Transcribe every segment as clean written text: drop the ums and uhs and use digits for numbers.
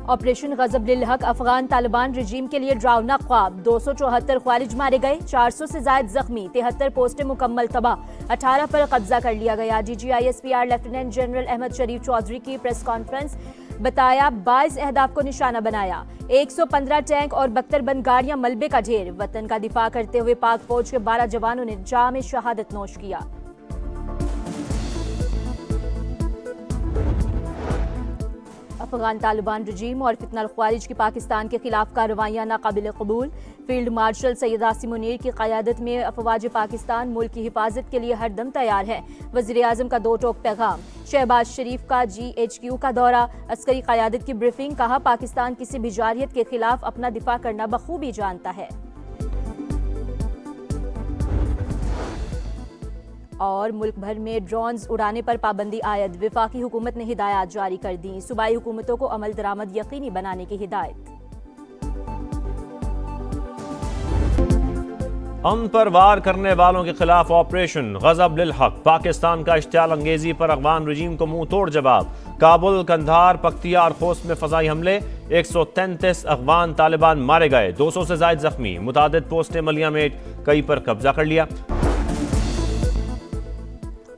Operation गजब हक अफगान तालिबान रजीम के लिए ड्रावना ख्वाब। 274 ख्वारिज मारे गए, 400 से ज्यादा जख्मी, 73 पोस्टें मुकम्मल तबाह, 18 पर कब्जा कर लिया गया। DGISPR लेफ्टिनेंट जनरल अहमद शरीफ चौधरी की प्रेस कॉन्फ्रेंस, बताया 22 अहदाफ को निशाना बनाया। 115 टैंक और 72 बंद गाड़ियां मलबे का ढेर। वतन का दिफा करते हुए पाक फौज के 12 जवानों ने जाम शहादत नोश किया। अफगान तालिबान रजीम और फितनल ख्वारिज की पाकिस्तान के खिलाफ कार्रवाइयां नाकाबिल कबूल। फील्ड मार्शल सैयद आसिम मुनीर की क़यादत में अफवाज पाकिस्तान मुल्क की हिफाजत के लिए हरदम तैयार है। वज़ीर आज़म का 2 टोक पैगाम। शहबाज शरीफ का GHQ का दौरा, अस्करी क़यादत की ब्रीफिंग। कहा पाकिस्तान किसी भी जारियत के खिलाफ अपना दिफा करना बखूबी जानता है। और मुल्क भर में ड्रोन्स उड़ाने पर पाबंदी आयद। वफाकी हुकूमत ने हिदायत जारी कर दी। सूबाई हुकूमतों को अमल दरामद यकीनी बनाने की हिदायत। अमन पर वार करने वालों के खिलाफ ऑपरेशन गजब लिल हक। पाकिस्तान का इश्तियाल अंगेजी पर अफगान रजीम को मुंह तोड़ जवाब। काबुल, कंधार, पख्तिया और खोस्त में फजाई हमले। 133 अफगान तालिबान मारे गए, 200 से ज्यादा जख्मी, मुतादिद पोस्टें मलिया मेट, कई पर कब्जा कर लिया।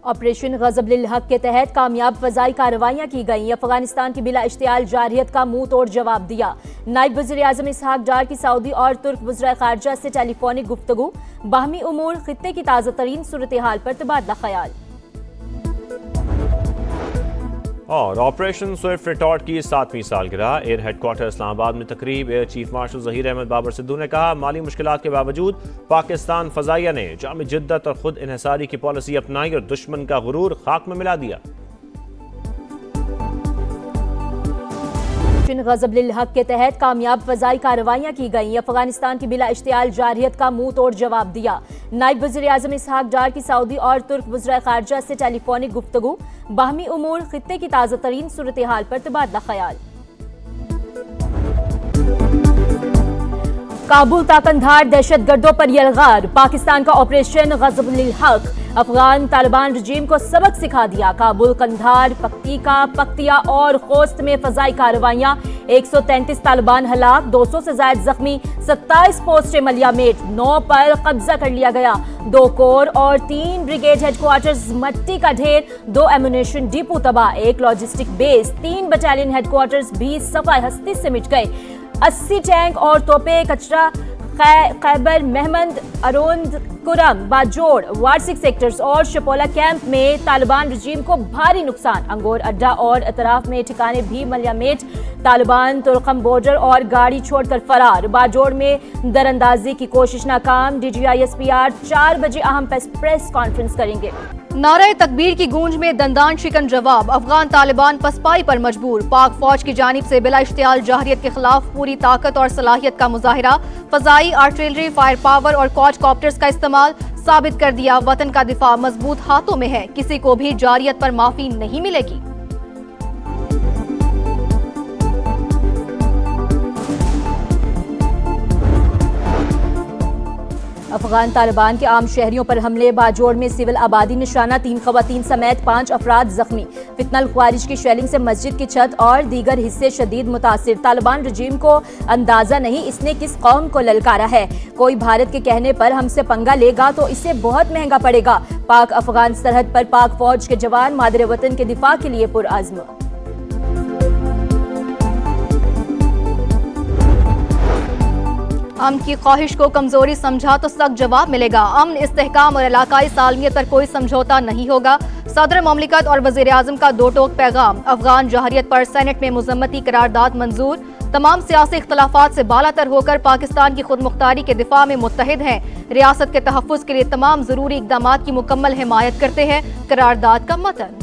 ऑपरेशन गजब लिल हक के तहत कामयाब फजाई कार्रवाइयां की गईं। अफगानिस्तान की बिला इश्तियाल जारहियत का मुंह तोड़ जवाब दिया। नायब वज़ीर आज़म इसहाक डार की सऊदी और तुर्क वज़राए ख़ारजा से टेलीफोनिक गुफ्तगू। बाहमी उमूर, खित्ते की ताज़ा तरीन सूरत हाल पर तबादला ख्याल। और ऑपरेशन स्विफ्ट रिटॉर्ट की 7वीं सालगिरह। एयर हेडक्वार्टर इस्लामाबाद में तकरीब। Air chief marshal Zaheer Ahmed Babar Sidhu ने कहा माली मुश्किलात के बावजूद पाकिस्तान फ़ज़ाइया ने जाम जिद्दत और खुद इन्हिसारी की पॉलिसी अपनाई और दुश्मन का गुरूर खाक में मिला दिया। गजब लिल हक के तहत कामयाब फजाई कार्रवाइयां की गईं। अफगानिस्तान की बिला इश्तियाल जारहियत का मुंह तोड़ जवाब दिया। नायब वज़ीर आज़म इसहाक डार की सऊदी और तुर्क वज़राए ख़ारजा से टेलीफोनिक गुफ्तगू। बाहमी उमूर, खित्ते की ताज़ा तरीन सूरत हाल पर तबादला ख्याल। काबुल ता कंधार दहशत गर्दों पर यलगार। पाकिस्तान का ऑपरेशन गजब लिल हक अफगान तालिबान रजीम को सबक सिखा दिया। काबुल, कंधार, पख्तिया और खोस्त में फजाई कार्रवाइयां। 133 तालिबान हलाक, 200 से ज्यादा जख्मी, 27 पोस्टें मलिया मेट, 9 पर कब्जा कर लिया गया। 2 कोर और 3 ब्रिगेड हेडक्वार्टर्स मट्टी का ढेर, 2 एमुनेशन डिपो तबाह, 1 लॉजिस्टिक बेस, 3 बटालियन हेडक्वार्टर्स भी सफाई हस्ती से मिट गए। 80 टैंक और तोपे कचरा खैबर महमद, अरोंद, कुरम, बाजोड़, वार्सिक सेक्टर्स और शपोला कैंप में तालिबान रजीम को भारी नुकसान। अंगोर अड्डा और अतराफ में ठिकाने भी मलियामेट। तालिबान तुर्कम बॉर्डर और गाड़ी छोड़कर फरार। बाजोड़ में दरअंदाजी की कोशिश नाकाम। DGISPR 4 बजे अहम प्रेस कॉन्फ्रेंस करेंगे। नारे तकबीर की गूंज में दंदान शिकन जवाब। अफगान तालिबान पसपाई पर मजबूर। पाक फौज की जानिब से बिला इश्तियाल जाहरियत के खिलाफ पूरी ताकत और सलाहियत का मुजाहिरा। फजाई, आर्टिलरी, फायर पावर और क्वाडकॉप्टर्स का इस्तेमाल। साबित कर दिया वतन का दिफा मजबूत हाथों में है, किसी को भी जारियत पर माफी नहीं मिलेगी। अफगान तालिबान के आम शहरियों पर हमले। बाजोड़ में सिविल आबादी निशाना, 3 खवातीन समेत 5 अफराद जख्मी। फितनल ख्वारिज की शेलिंग से मस्जिद की छत और दीगर हिस्से शदीद मुतासिर। तालिबान रजीम को अंदाजा नहीं इसने किस कौम को ललकारा है। कोई भारत के कहने पर हमसे पंगा लेगा तो इसे बहुत महंगा पड़ेगा। पाक अफगान सरहद पर पाक फौज के जवान मादरे वतन के दिफा के लिए पुरअज़्म। अमन की ख्वाहिश को कमजोरी समझा तो सख्त जवाब मिलेगा। अमन, इस्तेहकाम और इलाकाई सालमियत पर कोई समझौता नहीं होगा। सदर ममलिकत और वज़ीर आज़म का 2 टोक पैगाम। अफगान जाहरियत पर सेनेट में मुज़म्मती करारदाद मंजूर। तमाम सियासी इख्तलाफात से बालातर होकर पाकिस्तान की खुद मुख्तारी के दिफा में मुत्तहिद हैं। रियासत के तहफ़्फ़ुज़ के लिए तमाम ज़रूरी इक़दामात की मुकम्मल हिमायत करते हैं। करारदाद का मतन।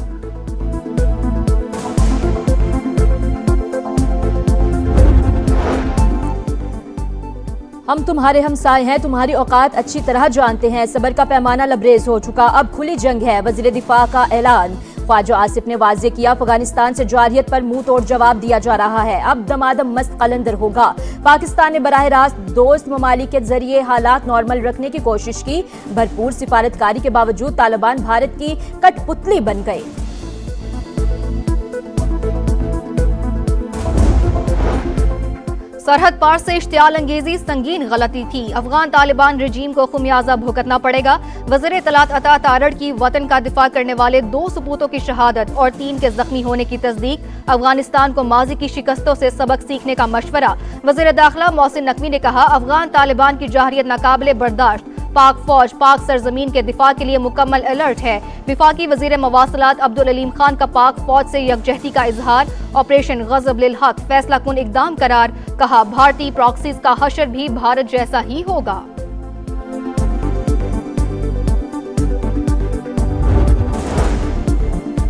हम तुम्हारे हमसाए हैं, तुम्हारी औकात अच्छी तरह जानते हैं। सबर का पैमाना लबरेज हो चुका, अब खुली जंग है। वज़ीर दिफा का ऐलान। ख्वाजा आसिफ ने वाज़े किया अफगानिस्तान से जारहियत पर मुंह तोड़ जवाब दिया जा रहा है। अब दमादम मस्त कलंदर होगा। पाकिस्तान ने बराह रास्त दोस्त ममालिक के जरिए हालात नॉर्मल रखने की कोशिश की। भरपूर सिफारतकारी के बावजूद तालिबान भारत की कठपुतली बन गए। सरहद पार से इश्तियाल अंगेजी संगीन गलती थी, अफगान तालिबान रजीम को खुमियाजा भुगतना पड़ेगा। वज़ीर इत्तलात अता तारड़ की वतन का दिफा करने वाले 2 सपूतों की शहादत और 3 के जख्मी होने की तस्दीक। अफगानिस्तान को माजी की शिकस्तों से सबक सीखने का मशवरा। वज़ीर दाखिला मोहसिन नकवी ने कहा, अफगान तालिबान की जाहिरियत नाकाबिले बर्दाश्त। पाक फौज पाक सरजमीन के दिफा के लिए मुकम्मल अलर्ट है। विफाकी वजीर मवासलात अब्दुल अलीम खान का पाक फौज से यकजहती का इजहार। ऑपरेशन गजब लिल हक फैसला कुन इकदाम करार। कहा, भारतीय प्रॉक्सीज का हशर भी भारत जैसा ही होगा।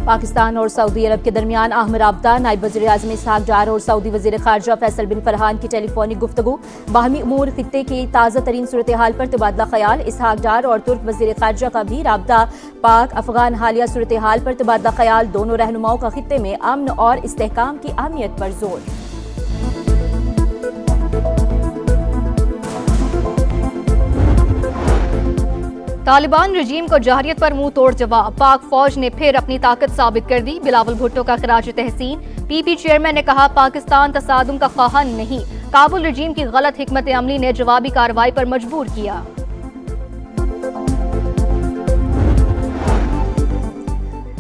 पाकिस्तान और सऊदी अरब के दरमियान अहम राब्ता। नायब वज़ीर आज़म इसहाक डार और सऊदी वज़ीर ख़ारजा फैसल बिन फरहान की टेलीफोनिक गुफ्तगू। बाहमी उमूर खित्ते की ताज़ा तरीन सूरत हाल पर तबादला ख्याल। इसहाक डार और तुर्क वज़ीर ख़ारजा का भी राब्ता। पाक अफगान हालिया सूरत हाल पर तबादला ख्याल। दोनों रहनुमाओं का खित्ते में अमन और इस्तेहकाम की अहमियत पर जोर। तालिबान रजीम को जाहिरियत पर मुंह तोड़ जवाब। पाक फौज ने फिर अपनी ताकत साबित कर दी। बिलावल भुट्टो का खराज तहसीन। पीपी चेयरमैन ने कहा, पाकिस्तान तसादुम का ख्वाह नहीं। काबुल रजीम की गलत हिकमत अमली ने जवाबी कार्रवाई पर मजबूर किया।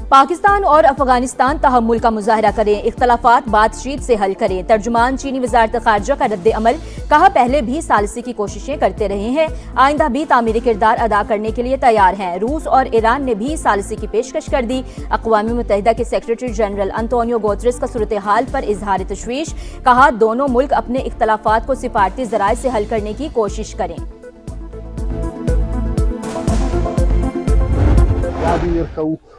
पाकिस्तान और अफगानिस्तान तहम्मुल का मुजाहरा करें, इख्तलाफात बातचीत से हल करें। तर्जुमान चीनी वजारत खारजा का रद्द अमल। कहा, पहले भी सालिसी की कोशिशें करते रहे हैं, आइंदा भी तामीरी किरदार अदा करने के लिए तैयार हैं। रूस और ईरान ने भी सालिसी की पेशकश कर दी। अक़वाम मुत्तहिदा के सेक्रेटरी जनरल अंतोनियो गुतेरेस का सूरत हाल पर इजहार तशवीश। कहा, दोनों मुल्क अपने इख्तलाफात को सिफारती ज़राए से हल करने की कोशिश करें।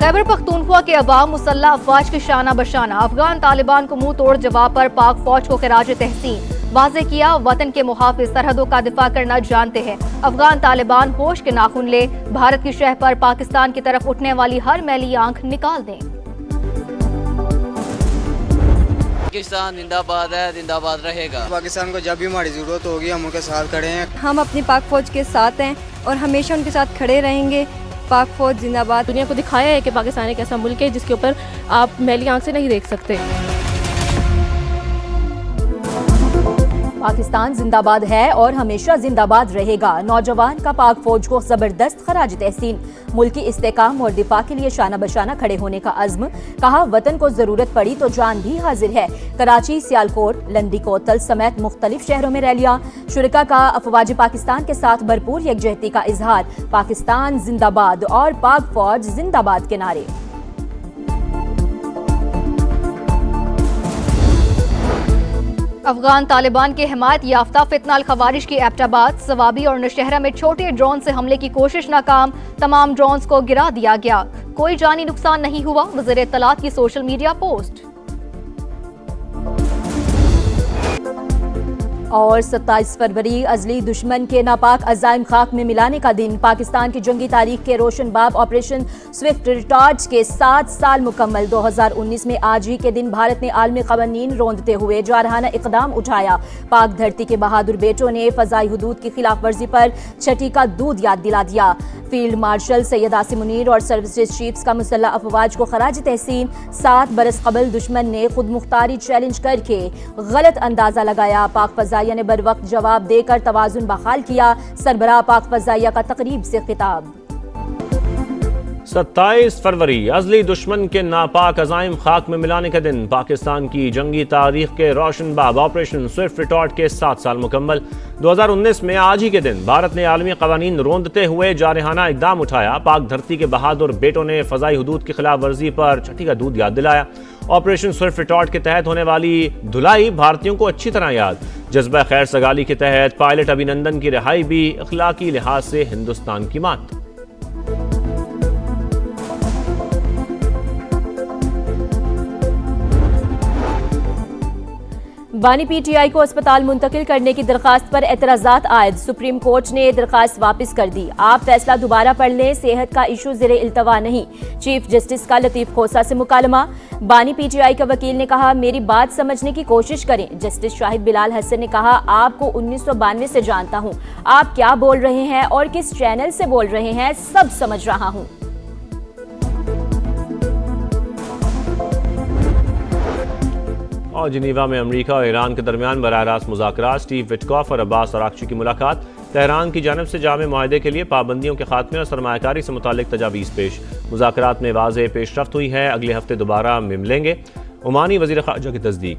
खैबर पख्तूनख्वा के अवाम मुसल्लह अफवाज के शाना बशाना। अफगान तालिबान को मुंह तोड़ जवाब पर पाक फौज को खिराज तहसीन। वाज़े किया, वतन के मुहाफिज सरहदों का दिफा करना जानते हैं। अफगान तालिबान होश के नाखून ले। भारत की शह पर पाकिस्तान की तरफ उठने वाली हर मैली आंख निकाल दें। पाकिस्तान जिंदाबाद है, जिंदाबाद रहेगा। पाकिस्तान को जब भी हमारी जरूरत होगी हम उनके साथ खड़े हैं। हम अपनी पाक फौज के साथ हैं और हमेशा उनके साथ खड़े रहेंगे। पाक फौज जिंदाबाद। दुनिया को दिखाया है कि पाकिस्तान एक ऐसा मुल्क है जिसके ऊपर आप मैली आंख से नहीं देख सकते। पाकिस्तान जिंदाबाद है और हमेशा जिंदाबाद रहेगा। नौजवान का पाक फौज को जबरदस्त खराज तहसीन। मुल्की इस्तेकाम और दिफा के लिए शाना बशाना खड़े होने का अज़्म। कहा, वतन को जरूरत पड़ी तो जान भी हाजिर है। कराची, सियालकोट, लंदी कोतल समेत मुख्तलिफ शहरों में रैलियां। शुरका का अफवाज पाकिस्तान के साथ भरपूर यकजहती का इजहार। पाकिस्तान जिंदाबाद और पाक फौज जिंदाबाद के नारे। अफगान तालिबान के हिमायत याफ्ता फितनाल खवारिश की एबटाबाद। सवाबी और नौशहरा में छोटे ड्रोन से हमले की कोशिश नाकाम। तमाम ड्रोन्स को गिरा दिया गया। कोई जानी नुकसान नहीं हुआ। वज़ीर इत्तलात की सोशल मीडिया पोस्ट। और 27 फरवरी अजली दुश्मन के नापाक अज़ाइम खाक में मिलाने का दिन। पाकिस्तान की जंगी तारीख के रोशन बाब ऑपरेशन स्विफ्ट रिटार्ज के 7 साल मुकम्मल। 2019 में आज ही के दिन भारत ने आलमी क़वानीन रोंदते हुए जारहाना इक़दाम उठाया। पाक धरती के बहादुर बेटों ने फ़ज़ाई हुदूद की खिलाफ वर्जी पर छठी का दूध याद दिला दिया। फील्ड मार्शल सैयद आसिम मुनीर और सर्विसेज चीफ्स का मुसल्लह अफवाज को खराज तहसीन। 7 बरस कबल दुश्मन ने खुद मुख्तारी चैलेंज करके गलत अंदाजा लगाया। पाक फजाइया ने बर वक्त जवाब देकर तवाजुन बहाल किया। सरबराह पाक फजाइया का तकरीब से खिताब। 27 फरवरी अजली दुश्मन के नापाक अज़ाइम खाक में मिलाने का दिन। पाकिस्तान की जंगी तारीख के रोशन बाब ऑपरेशन स्विफ्ट रिटार्ज के 7 साल मुकम्मल। 2019 में आज ही के दिन भारत ने आलमी क़वानीन रोंदते हुए जारहाना इक़दाम उठाया। पाक धरती के बहादुर बेटों ने फ़ज़ाई हुदूद की खिलाफ वर्जी पर छठी का दूध याद दिलाया। ऑपरेशन स्विफ्ट रिटार्ज के तहत होने वाली धुलाई भारतीयों को अच्छी तरह याद। जज्बा खैर सगाली के तहत पायलट अभिनंदन की रिहाई भी अखलाकी लिहाज से हिंदुस्तान की मात। बानी पीटीआई को अस्पताल मुंतकिल करने की दरखास्त पर एतराजात आयद। सुप्रीम कोर्ट ने दरखास्त वापस कर दी। आप फैसला दोबारा पढ़ लें, सेहत का इशू ज़ेरे इल्तवा नहीं। चीफ जस्टिस का लतीफ खोसा से मुकालमा। बानी पीटीआई का वकील ने कहा, मेरी बात समझने की कोशिश करें। जस्टिस शाहिद बिलाल हसन ने कहा, आपको 1992 से जानता हूं, आप क्या बोल रहे हैं और किस चैनल से बोल रहे हैं सब समझ रहा हूं। और जिनीवा में अमरीका और ईरान के दरमियान बराह रास्त मुज़ाकरात। स्टीव विटकॉफ और अब्बास अरागची की मुलाकात। तेहरान की जानिब से जामे मुआहदे के लिए पाबंदियों के खात्मे और सरमायाकारी से मुतालिक तजावीज़ पेश। मुज़ाकरात में वाज़ेह पेशरफ्त हुई है, अगले हफ्ते दोबारा मिलेंगे। ओमानी वज़ीर ख़ारजा की तस्दीक।